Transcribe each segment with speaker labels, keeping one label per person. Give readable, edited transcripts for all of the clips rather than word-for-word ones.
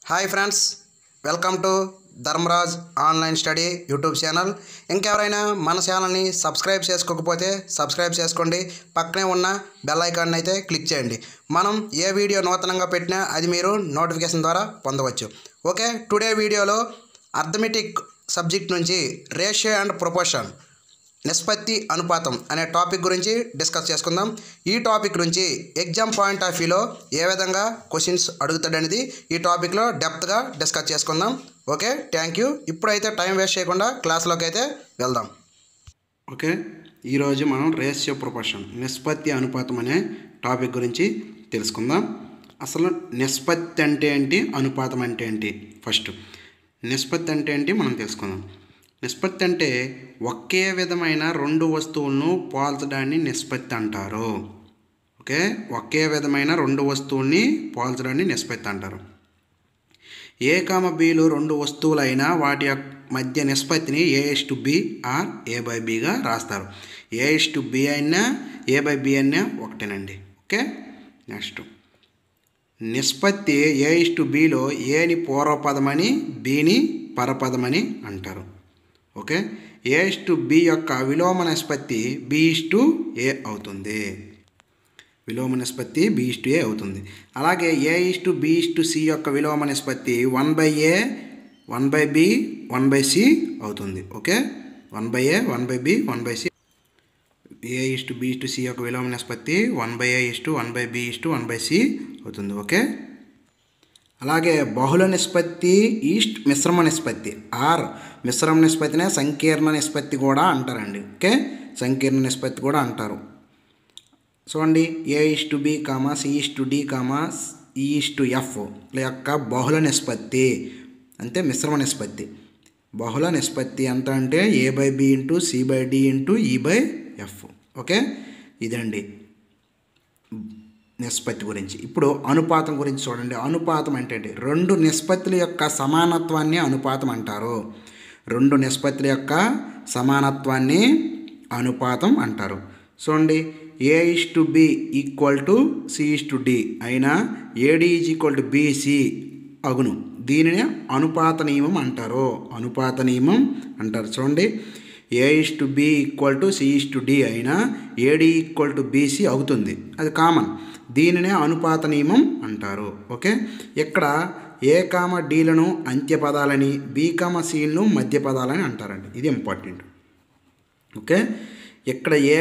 Speaker 1: Hi friends, welcome to Dharmaraj online study YouTube channel. ఇంకెవరైనా మన ఛానల్ని సబ్స్క్రైబ్ చేసుకోకపోతే సబ్స్క్రైబ్ చేసుకోండి. పక్కనే ఉన్న బెల్ ఐకాన్ అయితే క్లిక్ చేయండి. మనం ఏ వీడియో నూతనంగా పెట్టినా అది మీరు నోటిఫికేషన్ ద్వారా పొందవచ్చు. ఓకే, టుడే వీడియోలో అర్థమెటిక్ సబ్జెక్ట్ నుంచి రేషియో అండ్ ప్రొపోర్షన్, నిష్పత్తి అనుపాతం అనే టాపిక్ గురించి డిస్కస్ చేసుకుందాం. ఈ టాపిక్ నుంచి ఎగ్జామ్ పాయింట్ ఆఫ్ వ్యూలో ఏ విధంగా క్వశ్చన్స్ అడుగుతాడనేది ఈ టాపిక్లో డెప్త్గా డిస్కస్ చేసుకుందాం. Okay, thank you. ఇప్పుడైతే టైం వేస్ట్ చేయకుండా క్లాస్లోకి అయితే వెళ్దాం. ఓకే, ఈరోజు మనం రేషియో ప్రొపోర్షన్, నిష్పత్తి అనుపాతం అనే టాపిక్ గురించి తెలుసుకుందాం. అసలు నిష్పత్తి అంటే ఏంటి, అనుపాతం అంటే ఏంటి? ఫస్ట్ నిష్పత్తి అంటే ఏంటి మనం తెలుసుకుందాం. నిష్పత్తి అంటే ఒకే విధమైన రెండు వస్తువులను పోల్చడాన్ని నిష్పత్తి అంటారు. ఓకే, ఒకే విధమైన రెండు వస్తువుల్ని పోల్చడాన్ని నిష్పత్తి అంటారు. ఏ కామ బీలు రెండు వస్తువులైనా వాటి మధ్య నిష్పత్తిని A/B ఆర్ A/Bగా రాస్తారు. A/B అయినా A/B అయినా ఒకటేనండి. ఓకే, నెక్స్ట్ నిష్పత్తి A/Bలో ఏని పూర్వపదమని బిని పరపదమని అంటారు. ఓకే, A/B యొక్క విలోమ నిష్పత్తి B/A అవుతుంది. విలోమ నిష్పత్తి B/A అవుతుంది. అలాగే A/B/C యొక్క విలోమ నిష్పత్తి 1/A 1/B 1/C అవుతుంది. Okay, 1/A 1/B 1/C. A/B/C యొక్క విలోమ నిష్పత్తి 1/A/1/B/1/C అవుతుంది. ఓకే, అలాగే బహుళ నిష్పత్తి మిశ్రమ నిష్పత్తి ఆర్ మిశ్రమ నిష్పత్తినే సంకీర్ణ నిష్పత్తి కూడా అంటారండి. ఓకే, సంకీర్ణ నిష్పత్తి కూడా అంటారు. చూడండి, A/B, C/D, E/F యొక్క బహుళ నిష్పత్తి అంటే మిశ్రమ నిష్పత్తి. బహుళ నిష్పత్తి ఎంత అంటే A/B × C/D × E/F. ఓకే, ఇదండి నిష్పత్తి గురించి. ఇప్పుడు అనుపాతం గురించి చూడండి. అనుపాతం అంటే రెండు నిష్పత్తుల యొక్క సమానత్వాన్ని అనుపాతం అంటారు. రెండు నిష్పత్తుల యొక్క సమానత్వాన్ని అనుపాతం అంటారు. చూడండి, A/B = C/D అయినా AD = BC అగును. దీనిని అనుపాత నియమం అంటారు. అనుపాత నియమం అంటారు. చూడండి, A/B = C/D అయినా AD = BC అవుతుంది. అది కామన్. దీనినే అనుపాత నియమం అంటారు. ఓకే, ఇక్కడ A, Dలను అంత్యపదాలని, B, Cలను మధ్య పదాలని అంటారండి. ఇది ఇంపార్టెంట్. ఓకే, ఇక్కడ A,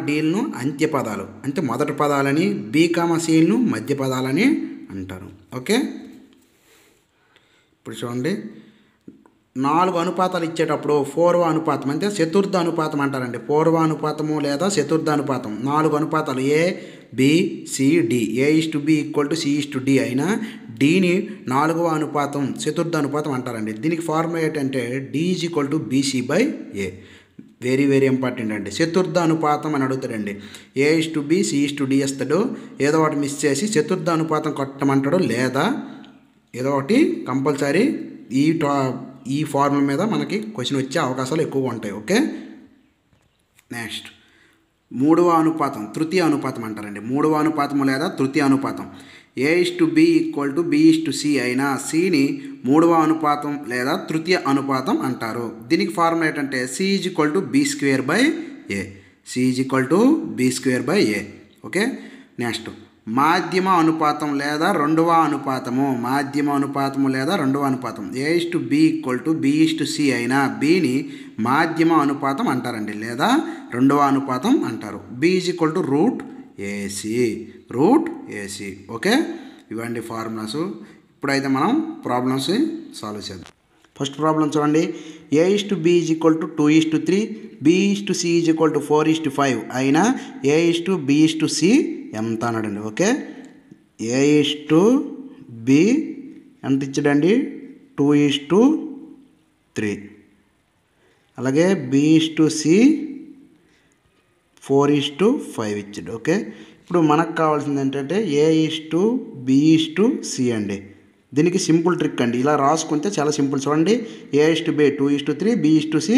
Speaker 1: Dలను అంత్యపదాలు అంటే మొదటి పదాలని, B, Cలను మధ్య పదాలని అంటారు. ఓకే, ఇప్పుడు చూడండి, 4 అనుపాతాలు ఇచ్చేటప్పుడు పూర్వ అనుపాతం అంటే చతుర్థ అనుపాతం అంటారండి. పూర్వ అనుపాతము లేదా చతుర్థ అనుపాతం. 4 అనుపాతాలు A, B, C, D. A/B = C/D అయినా Dని 4వ అనుపాతం చతుర్థ అనుపాతం అంటారండి. దీనికి ఫార్ములా ఏంటంటే D = BC/A. Very very important అండి. చతుర్థ అనుపాతం అని అడుగుతాడండి. A/B C/D ఇస్తాడు. ఏదో ఒకటి మిస్ చేసి చతుర్థ అనుపాతం కొట్టమంటాడు, లేదా ఏదో ఒకటి కంపల్సరీ ఈ ఫార్ములా మీద మనకి క్వశ్చన్ వచ్చే అవకాశాలు ఎక్కువగా ఉంటాయి. ఓకే, నెక్స్ట్ మూడవ అనుపాతం, తృతీయ అనుపాతం అంటారండి. మూడవ అనుపాతము లేదా తృతీయ అనుపాతం. A/B = B/C అయినా Cని మూడవ అనుపాతం లేదా తృతీయ అనుపాతం అంటారు. దీనికి ఫార్ములా ఏంటంటే C = B²/A. C = B²/A. Okay, next మాధ్యమ అనుపాతం లేదా రెండవ అనుపాతము. మాధ్యమ అనుపాతము లేదా రెండవ అనుపాతం. A/B = B/C అయినా Bని మాధ్యమ అనుపాతం అంటారండి, లేదా రెండవ అనుపాతం అంటారు. B = √AC. ఓకే, ఇవండి ఫార్ములాస్. ఇప్పుడైతే మనం ప్రాబ్లమ్స్ సాల్వ్ చేద్దాం. ఫస్ట్ ప్రాబ్లం చూడండి. A/B = 2:3, B/C = 4:5 అయినా A/B/C ఎంత అన్నాడండి. ఓకే, A/B ఎంత ఇచ్చాడండి, 2:3. అలాగే B/C 4:5 ఇచ్చాడు. ఓకే, ఇప్పుడు మనకు కావాల్సింది ఏంటంటే A/B/C అండి. దీనికి సింపుల్ ట్రిక్ అండి. ఇలా రాసుకుంటే చాలా సింపుల్. చూడండి, A/B 2:3, B/C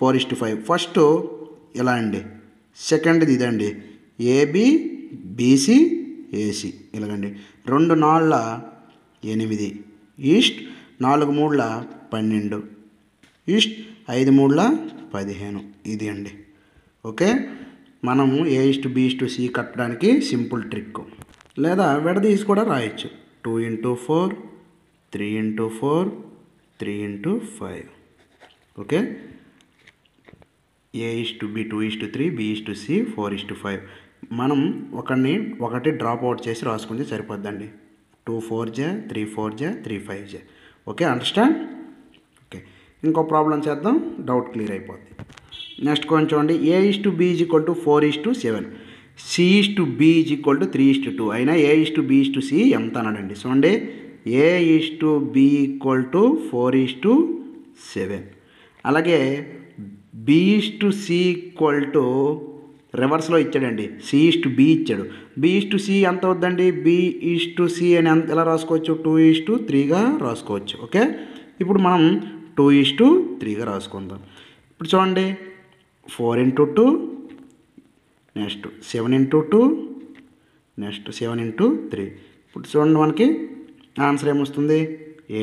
Speaker 1: 4:5. ఫస్ట్ ఇలా అండి. సెకండ్ది ఇదండి, AB BC AC ఇలాగండి. 2 4 8 ఈస్ట్ 4 మూడుల 12 ఈస్ట్ 5 మూడుల 15 ఇది అండి. ఓకే, మనము A/B/C కట్టడానికి సింపుల్ ట్రిక్, లేదా విడదీసి కూడా రాయొచ్చు. 2 × 4 3 × 4 3 × 5. Okay, A/B 2:3 B/C 4:5. మనం ఒకటి డ్రాప్ అవుట్ చేసి రాసుకుంటే సరిపోద్దండి. 2 4 3 4 3 5. Okay, understand. ఓకే, ఇంకో ప్రాబ్లం చేద్దాం, డౌట్ క్లియర్ అయిపోద్ది. నెక్స్ట్ కొంచెం చూడండి. A/B = 4:7 C/B = 3:2 అయినా A/B/C ఎంత అన్నాడండి. చూడండి, A/B = 4:7. అలాగే B/C రివర్స్లో ఇచ్చాడండి. C/B ఇచ్చాడు. B/C ఎంత అవుద్దండి. B/C అని ఎలా రాసుకోవచ్చు, 2:3గా రాసుకోవచ్చు. ఓకే, ఇప్పుడు మనం 2:3గా రాసుకుందాం. ఇప్పుడు చూడండి, 4 × 2 నెక్స్ట్ 7 × 2 నెక్స్ట్ 7 × 3. ఇప్పుడు చూడండి, మనకి ఆన్సర్ ఏమొస్తుంది,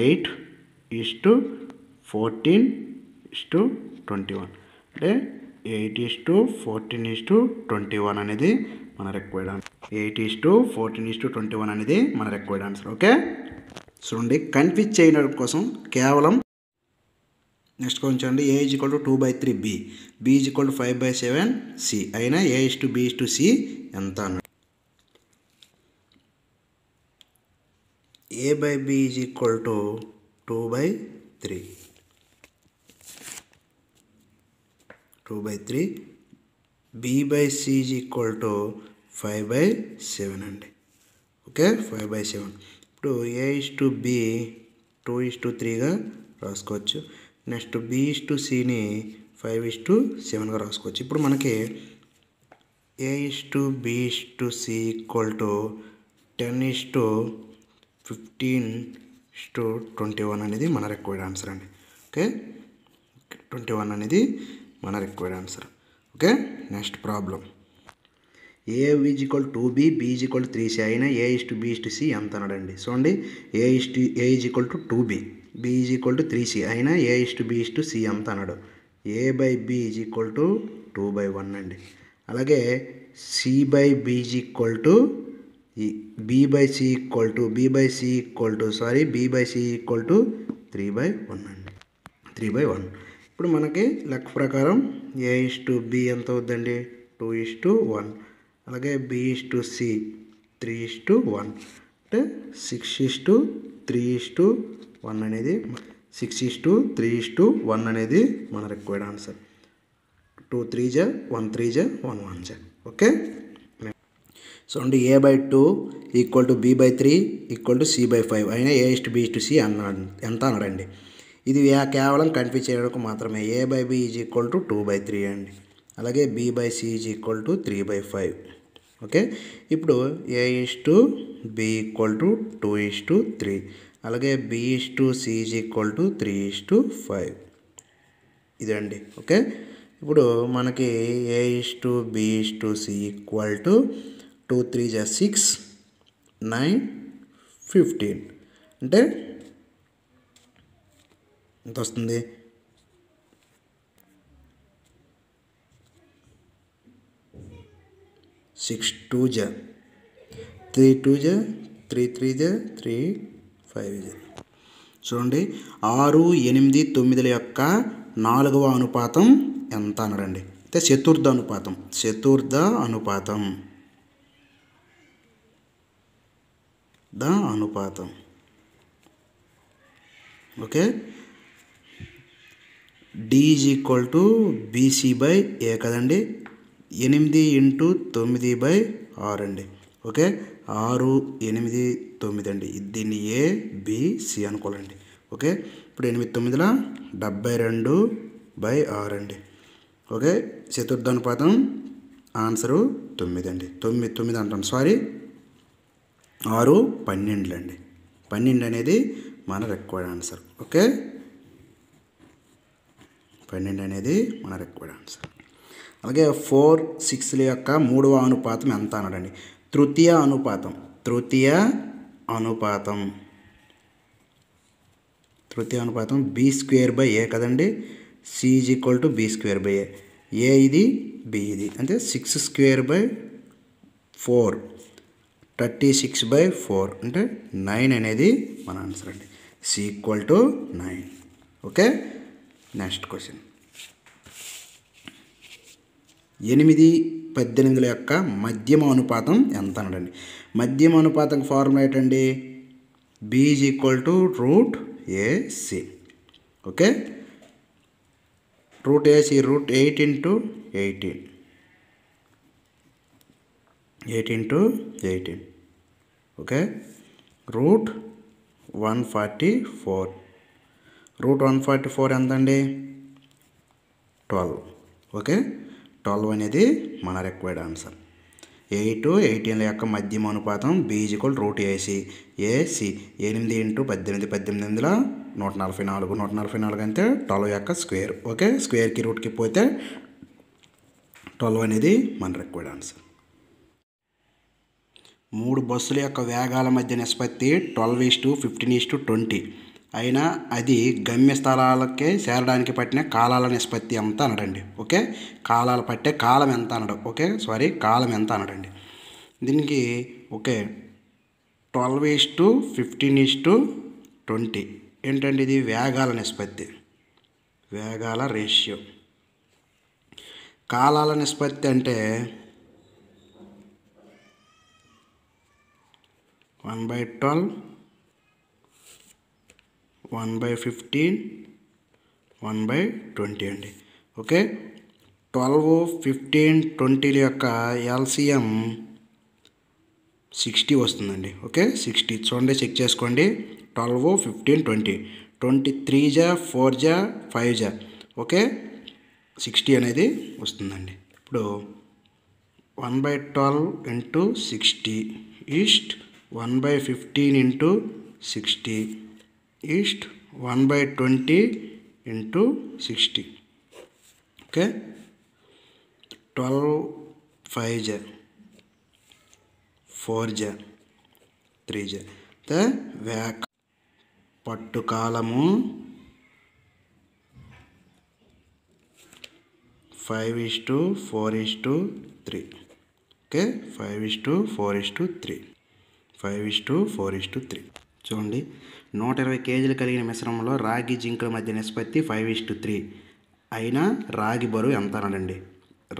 Speaker 1: 8:14:21. అంటే 8:14:21 అనేది మన రిక్వైర్డ్ ఆన్సర్. 8:14:21 అనేది మన రిక్వైర్డ్ ఆన్సర్. ఓకే, చూడండి, కన్ఫ్యూజ్ చేయడం కోసం కేవలం నెక్స్ట్ కొంచెం A = 2/3 B = 5/7 C అయినా A/B/C ఎంత అన్నాడు. A/B = 2/3 B/C = 5/7 అండి. ఓకే, 5/7. ఇప్పుడు A/B 2:3గా రాసుకోవచ్చు. నెక్స్ట్ B/Cని 5:7గా రాసుకోవచ్చు. ఇప్పుడు మనకి A/B/C = 10:15:21 అనేది మన రిక్వైర్డ్ ఆన్సర్ అండి. ఓకే, 21 అనేది మన required answer. Okay, next problem. A = 2B B = 3C అయినా A/B/C ఎంత అన్నాడండి. చూడండి, A = 2B B = 3C అయినా A/B/C ఎంత అన్నాడు. A/B = 2/1 అండి. అలాగే B/C = 3/1 అండి. 3/1. ఇప్పుడు మనకి లెక్క ప్రకారం A/B ఎంత అవుద్దండి, 2:1. అలాగే B/C 3:1. అంటే 6:3:1 అనేది 6:3:1 అనేది మన రిక్వైర్డ్ ఆన్సర్. 2 3 1 3 1 1. ఓకే, చూడండి, A/2 = B/3 = C/5 అయినా A/B/C ఎంత అన్నాడండి. ఇది కేవలం కన్ఫ్యూజ్ చేయడానికి మాత్రమే. A/B = 2/3 అండి. అలాగే B/C = 3/5. ఓకే, ఇప్పుడు A/B = 2:3 అలాగే B/C = 3:5 ఇదండి. ఓకే, ఇప్పుడు మనకి A/B/C = 2 3 6 9 15 అంటే ఎంత వస్తుంది, 6 2 3 2 3 3 3 5. చూడండి, 6 8 9ల యొక్క 4వ అనుపాతం ఎంత అన్నాడండి. అయితే చతుర్థ అనుపాతం. ఓకే, D = BC/A కదండి. 8 × 9/6 అండి. ఓకే, 6 8 9 అండి. దీన్ని ABC అనుకోవాలండి. ఓకే, ఇప్పుడు 8 9ల 72/6 అండి. ఓకే, చతుర్థానుపాతం ఆన్సరు 9 అండి. 9 అంటాను, సారీ 6 12 అండి. 12 అనేది మన రిక్వైర్డ్ ఆన్సర్. ఓకే, 12 అనేది మన రిక్వైర్డ్ ఆన్సర్. అలాగే 4 6ల యొక్క 3వ అనుపాతం ఎంత అన్నాడండి. తృతీయ అనుపాతం తృతీయ అనుపాతం బి స్క్వేర్ బై ఏ కదండి. C is equal to B square by A ఇది బి ఇది అంటే 6 స్క్వేర్ బై 4 36 బై 4 అంటే 9 అనేది మన ఆన్సర్ అండి. C equal to 9. Okay, next question. 8, 18 యొక్క మధ్యమ అనుపాతం ఎంత అన్నాడండి. మధ్యమ అనుపాతం ఫార్ములా ఏంటండి? B is equal to root AC. Okay, root AC root 8 into 18 8 into 18 okay, root 144. Root 144 ఎంత అండి? 12. ఓకే, 12 అనేది మన రిక్వైర్డ్ ఆన్సర్. 8, 18 యొక్క మధ్యమ అనుపాతం B is equal root AC. AC 8 into 18 18 144. 144 అంటే 12 యొక్క స్క్వేర్. ఓకే, స్క్వేర్కి రూట్కి పోతే 12 అనేది మన రిక్వైర్డ్ ఆన్సర్. 3 బస్సుల యొక్క వేగాల మధ్య నిష్పత్తి 12:15:20 అయినా అది గమ్యస్థలాలకే చేరడానికి పట్టిన కాలాల నిష్పత్తి ఎంత అనడండి. ఓకే, కాలాలు పట్టే కాలం ఎంత అనడం. ఓకే, కాలం ఎంత అనడండి. దీనికి ఓకే 12:15:20 ఏంటండి? ఇది వేగాల నిష్పత్తి, వేగాల రేషియో. కాలాల నిష్పత్తి అంటే 1/12 1/15 1/20 అండి. ఓకే, 12, 15, 20 యొక్క ఎల్సిఎం 60 వస్తుందండి. ఓకే, 60 చూడండి, చెక్ చేసుకోండి. 12, 15, 20 23 జా 4 జా 5 జా ఓకే 60 అనేది వస్తుందండి. ఇప్పుడు 1/12 into 60 east 1/15 into 60 east 1/20 into 60. Okay, 12 5 జా 4 జా 3 జా వేక్ పట్టు కాలము 5:4:3. ఓకే, 5:4:3 5:4:3. చూడండి, 120 కేజీలు కలిగిన మిశ్రమంలో రాగి జింకుల మధ్య నిష్పత్తి 5:3 అయినా రాగి బరువు ఎంత అనండి.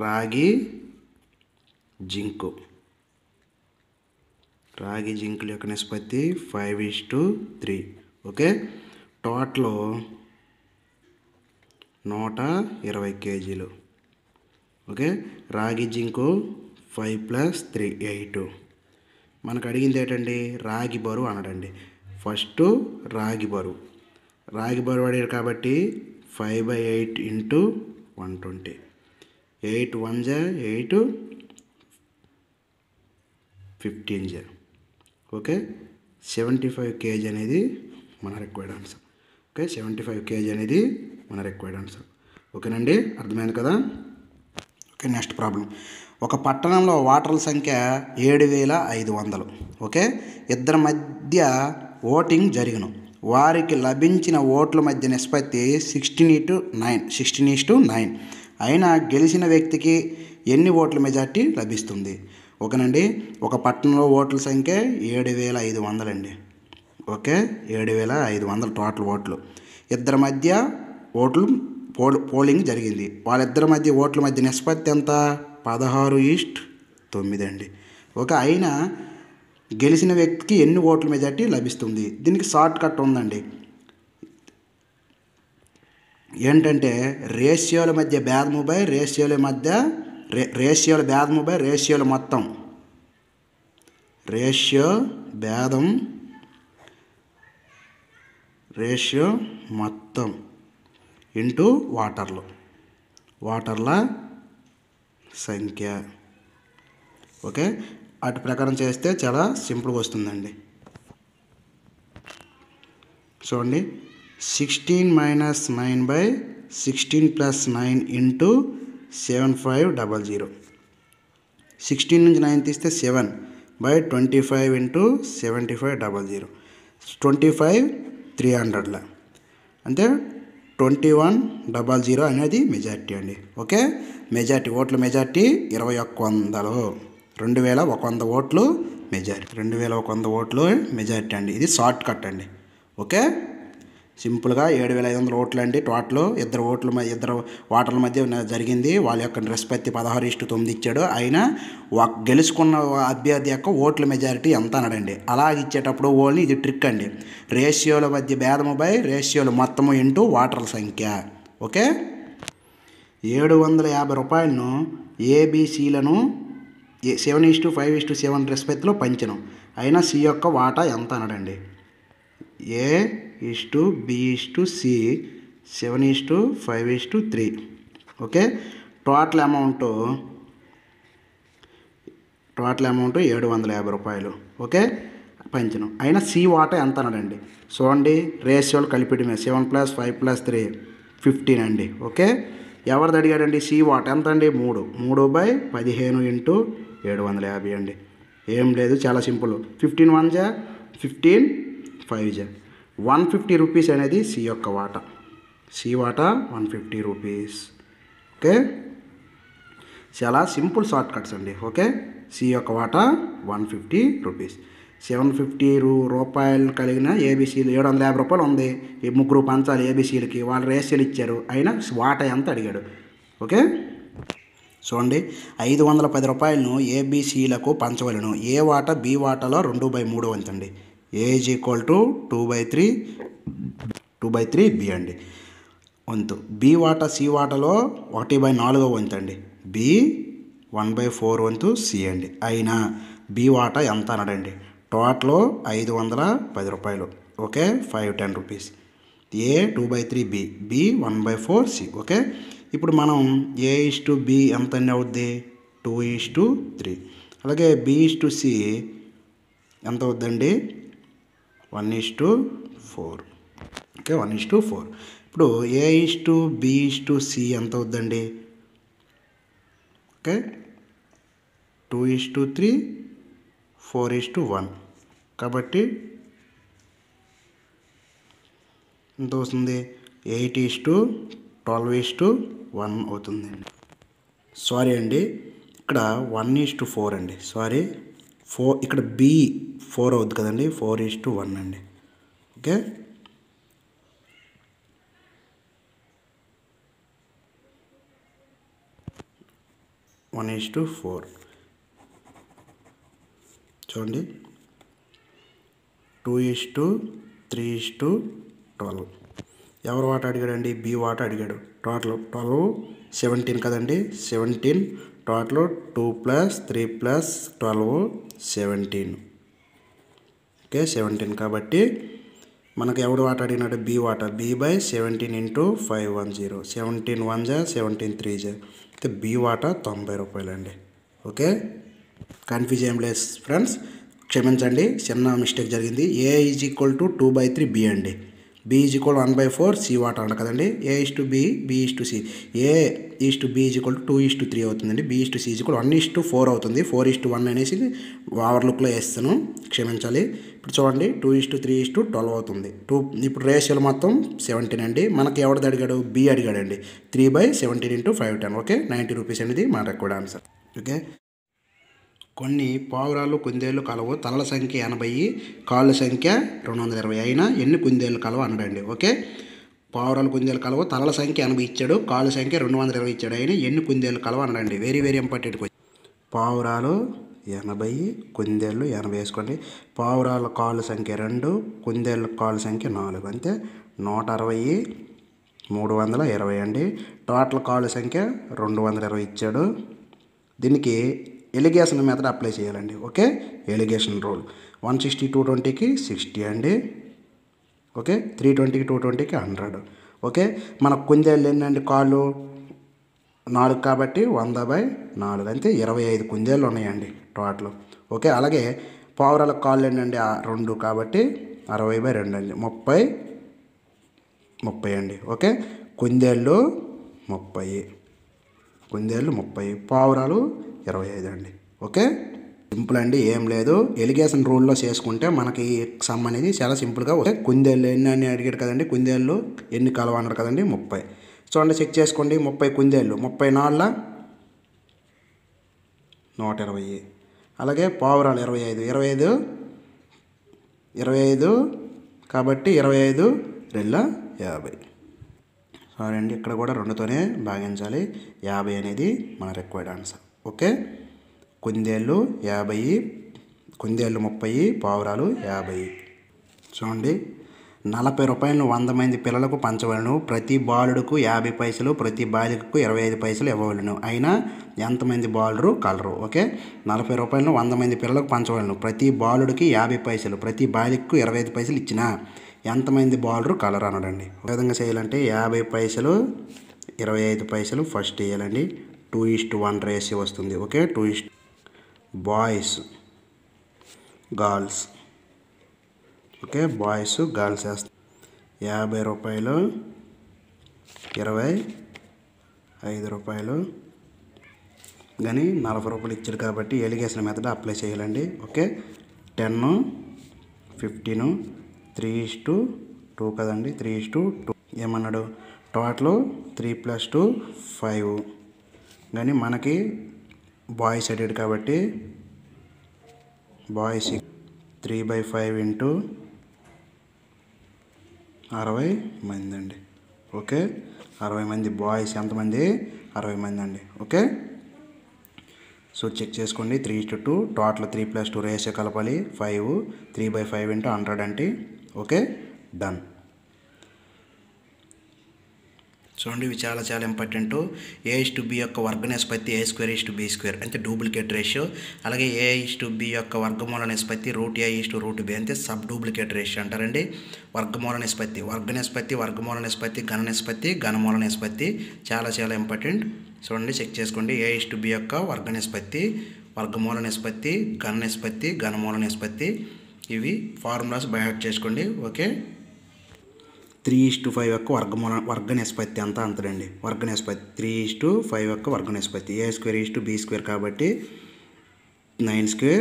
Speaker 1: రాగి జింకుల యొక్క నిష్పత్తి 5:3. ఓకే, టోటల్ 120 కేజీలు. ఓకే, రాగి జింకు 5 + 3 8. మనకు అడిగింది ఏంటండి? రాగి బరువు అనడండి. ఫస్ట్ రాగి బరువు అడిగారు కాబట్టి 5/8 ఇంటూ 120 8 1 జా 8 15 జా ఓకే 75 కేజీ అనేది మన రిక్వైర్డ్ ఆన్సర్. ఓకే, 75 కేజీ అనేది మన రిక్వైర్డ్ ఆన్సర్. ఓకేనండి, అర్థమైంది కదా. Okay, next problem. ఒక పట్టణంలో ఓటర్ల సంఖ్య 7,500. ఓకే, ఇద్దరి మధ్య ఓటింగ్ జరిగిన వారికి లభించిన ఓట్ల మధ్య నిష్పత్తి 16:9 అయినా గెలిచిన వ్యక్తికి ఎన్ని ఓట్ల మెజార్టీ లభిస్తుంది? ఓకేనండి, ఒక పట్టణంలో ఓట్ల సంఖ్య 7,500 అండి. ఓకే, 7,500 టోటల్ ఓట్లు. ఇద్దరి మధ్య పోలింగ్ జరిగింది. వాళ్ళిద్దరి మధ్య ఓట్ల మధ్య నిష్పత్తి ఎంత? 16:9 అండి. ఓకే, అయినా గెలిచిన వ్యక్తికి ఎన్ని ఓట్ల మెజార్టీ లభిస్తుంది? దీనికి షార్ట్ కట్ ఉందండి. ఏంటంటే రేషియోల మధ్య భేదము బై రేషియోల మొత్తం. రేషియో మొత్తం ఇంటూ ఓటర్ల సంఖ్య. ఓకే, అటు ప్రకారం చేస్తే చాలా సింపుల్గా వస్తుందండి. చూడండి, 16 - 9/16 + 9 ఇంటూ 7500. 16 నుంచి 9 తీస్తే 7/25 ఇంటూ 7500. 25 300. అంటే 2100 అనేది మెజారిటీ అండి. ఓకే, మెజారిటీ ఓట్ల మెజారిటీ 2100, 2100 ఓట్లు మెజారిటీ, 2100 ఓట్లు మెజారిటీ అండి. ఇది షార్ట్ కట్ అండి. ఓకే, సింపుల్గా 7500 ఓట్లు అండి టోటల్. ఇద్దరు ఓటర్ల మధ్య జరిగింది. వాళ్ళ యొక్క నిష్పత్తి 16:9 ఇచ్చాడు. అయినా గెలుచుకున్న అభ్యర్థి యొక్క ఓట్ల మెజారిటీ ఎంత అన్నాడండి. అలా ఇచ్చేటప్పుడు ఓన్లీ ఇది ట్రిక్ అండి. రేషియోల మధ్య భేదము బై రేషియోలు మొత్తము ఇంటూ ఓటర్ల సంఖ్య. ఓకే, 750 రూపాయలను ఏబిసిలను 7:5:7 నిష్పత్తిలో పంచను. అయినా సి యొక్క వాటా ఎంత అన్నాడండి. A:B:C 7:5:3. ఓకే, టోటల్ అమౌంట్ 750 రూపాయలు. ఓకే, పంచను. అయినా సి వాటా ఎంత అన్నాడండి. చూడండి, రేషియోలు కలిపిడమే. 7 + 5 + 3 15 అండి. ఓకే, ఎవరిది అడిగాడండి. సి వాటా ఎంత అండి. 3/15 ఇంటూ 750 అండి. ఏం లేదు, చాలా సింపుల్. 15 1 జా 15 5 జా 150 రూపీస్ అనేది సి యొక్క వాటా. సి వాటా 150 రూపీస్. ఓకే, చాలా సింపుల్ షార్ట్ కట్స్ అండి. ఓకే, సి యొక్క వాటా 150 రూపీస్. 750 రూపాయలు కలిగిన ఏబీసీలు 750 రూపాయలు ఉంది. ఈ ముగ్గురు పంచాలి ఏబీసీలకి. వాళ్ళు రేషియోలు ఇచ్చారు. అయినా వాటా ఎంత అడిగాడు. ఓకే, చూడండి, 510 రూపాయలను ఏబీసీలకు పంచవలను. ఏ వాటా బి వాటాలో 2/3 వంతండి. A = 2/3 బి అండి వంతు. బి వాటా సి వాటాలో 1/4 వంతు అండి. బి 1/4 వంతు సి అండి. అయినా బి వాటా ఎంత అన్నాడండి. టోటల్ 510 రూపాయలు. Okay, 510 rupees. A 2/3 B, B 1/4 C. Okay, ఇప్పుడు మనం A:B ఎంత అవుద్ది. 2:3. అలాగే B:C ఎంత అవుద్దండి. 1:4. ఓకే, 1:4. ఇప్పుడు A:B:C ఎంత అవుద్దండి. ఓకే, 2:3 4:1. కాబట్టి ఎంత వస్తుంది. 8:12:1 అవుతుందండి. సారీ అండి, ఇక్కడ 1:4 అండి. సారీ, 4 ఇక్కడ బి 4 అవుద్ది కదండి. 4:1 అండి. Okay, one is to 4. చూడండి, 2:3:12. ఎవరు వాట అడిగాడండి. బి వాట అడిగాడు. టోటల్ 17 కదండి. 17 టోటల్ 2 + 3 + 12 17. ఓకే, 17 కాబట్టి మనకు ఎవడు వాట అడిగినాడు. బి వాట. B/17 into 510. 17 1 జా 17 3 జా. అయితే బి వాట 90 రూపాయలు అండి. ఓకే, కన్ఫ్యూజ్ ఏం లేదు ఫ్రెండ్స్, క్షమించండి, చిన్న మిస్టేక్ జరిగింది. A = 2/3 బి అండి. B = 1/4 సి వాటా అంట కదండి. A:B B:C. A:B 2:3 అవుతుందండి. B:C 1:4 అవుతుంది. 4:1 అనేసి ఓవర్లుక్లో వేస్తాను, క్షమించాలి. ఇప్పుడు చూడండి, 2:3:12 అవుతుంది. ఇప్పుడు రేషియోలు మొత్తం 17 అండి. మనకి ఎవరిది అడిగాడు. బి అడిగాడండి. 3/17 ఇంటూ 510. ఓకే, 90 రూపీస్ అనేది మన రిక్వైర్డ్ ఆన్సర్. ఓకే, కొన్ని పావురాలు కుందేళ్ళు కలవు. తలల సంఖ్య 80, కాళ్ళ సంఖ్య 220. అయినా ఎన్ని కుందేళ్ళు కలవు అన్నాడండి. ఓకే, పావురాలు కుందేళ్ళు కలవు. తలల సంఖ్య 80 ఇచ్చాడు. కాళ్ళ సంఖ్య 220 ఇచ్చాడు. అయినా ఎన్ని కుందేళ్ళు కలవు అన్నాడండి. Very very important question. పావురాలు 80, కుందేళ్ళు 80 వేసుకోండి. పావురాల కాళ్ళ సంఖ్య 2, కుందేళ్ళ కాళ్ళ సంఖ్య 4. అంతే 160, 320 అండి. టోటల్ కాళ్ళ సంఖ్య 220 ఇచ్చాడు. దీనికి ఎలిగేషన్ మెథడ్ అప్లై చేయాలండి. ఓకే, ఎలిగేషన్ రూల్ 160 220కి 60 అండి. ఓకే, 320కి 220కి 100. ఓకే, మన కుందేళ్ళు ఎన్నండి. కాళ్ళు 4 కాబట్టి 100/4. అంతే 25 కుందేళ్ళు ఉన్నాయండి టోటల్. ఓకే, అలాగే పావురాల కాళ్ళు ఎన్నండి. 2 కాబట్టి 60/2 అండి. 30 అండి. ఓకే, కుందేళ్ళు 30, పావురాలు 25 అండి. ఓకే, సింపుల్ అండి, ఏం లేదు. ఎలిగేషన్ రూల్లో చేసుకుంటే మనకి సమ్ అనేది చాలా సింపుల్గా వస్తాయి. కుందేళ్ళు ఎన్ని అని అడిగాడు కదండి, కుందేళ్ళు ఎన్ని కలవ అన్నారు కదండి, 30. చూడండి చెక్ చేసుకోండి. 30 కుందేళ్ళు 34 120. అలాగే పావురాలు 25 25 కాబట్టి 25 2 50. సారీ అండి, ఇక్కడ కూడా 2తోనే భాగించాలి. 50 అనేది మన రిక్వైర్డ్ ఆన్సర్. ఓకే, కుందేళ్ళు 50, కుందేళ్ళు 30, పావురాలు 50. చూడండి, 40 రూపాయలను 100 మంది పిల్లలకు పంచవలను. ప్రతి బాలుడుకు 50 పైసలు, ప్రతి బాలికకు 25 పైసలు ఇవ్వవలను. అయినా ఎంతమంది బాలురు కలరు? ఓకే, 40 రూపాయలను 100 మంది పిల్లలకు పంచవలను. ప్రతి బాలుడికి 50 పైసలు, ప్రతి బాలికకు 25 పైసలు ఇచ్చినా ఎంతమంది బాలురు కలరు అన్నాడండి. ఏ విధంగా చేయాలంటే 50 పైసలు 25 పైసలు ఫస్ట్ వేయాలండి. 2:1 రేషియో వస్తుంది. Okay, 2 boys girls. Okay, boys girls వేస్తాం. 50 రూపాయలు 25 రూపాయలు కానీ 40 రూపాయలు ఇచ్చాడు కాబట్టి ఎలిగేషన్ మెథడ్ అప్లై చేయాలండి. ఓకే, 10 15 3:2 కదండి, 3:2 ఏమన్నాడు? టోటల్ 3 + 2 5 కానీ మనకి బాయ్స్ అడిగాడు కాబట్టి బాయ్స్ 3/5 ఇంటూ 60 మంది అండి. ఓకే, 60 మంది బాయ్స్. ఎంతమంది? 60 మంది అండి. ఓకే, సో చెక్ చేసుకోండి. 3:2 టోటల్ 3 + 2 రేషియో కలపాలి. 5 3/5 ఇంటూ 100 అంటే ఓకే, డన్. చూడండి, ఇవి చాలా చాలా ఇంపార్టెంట్. A:B యొక్క వర్గ నిష్పత్తి A²:B² అంటే డూప్లికేట్ రేషియో. అలాగే A:B యొక్క వర్గమూల నిష్పత్తి √A:√B అంటే సబ్ డూప్లికేట్ రేషియో అంటారండి. వర్గమూల నిష్పత్తి, వర్గమూల నిష్పత్తి, ఘనమూల నిష్పత్తి చాలా చాలా ఇంపార్టెంట్. చూడండి చెక్ చేసుకోండి. A:B యొక్క వర్గ నిష్పత్తి, వర్గమూల నిష్పత్తి, ఘనమూల నిష్పత్తి, ఇవి ఫార్ములాస్ బై హార్ట్ చేసుకోండి. ఓకే, 3:5 యొక్క వర్గ నిష్పత్తి అంతా అంతడండి. వర్గ నిష్పత్తి 3:5 యొక్క వర్గ నిష్పత్తి A²:B² కాబట్టి 9²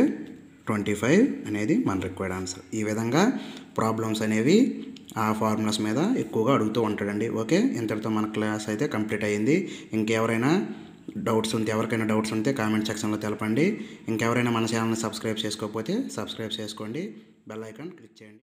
Speaker 1: 25 అనేది మన రిక్వైర్డ్ ఆన్సర్. ఈ విధంగా ప్రాబ్లమ్స్ అనేవి ఆ ఫార్ములాస్ మీద ఎక్కువగా అడుగుతూ ఉంటాడండి. ఓకే, ఇంతటితో మన క్లాస్ అయితే కంప్లీట్ అయ్యింది. ఎవరికైనా డౌట్స్ ఉంటే కామెంట్ సెక్షన్లో తెలపండి. ఇంకెవరైనా మన ఛానల్ని సబ్స్క్రైబ్ చేసుకోకపోతే సబ్స్క్రైబ్ చేసుకోండి. బెల్ ఐకాన్ క్లిక్ చేయండి.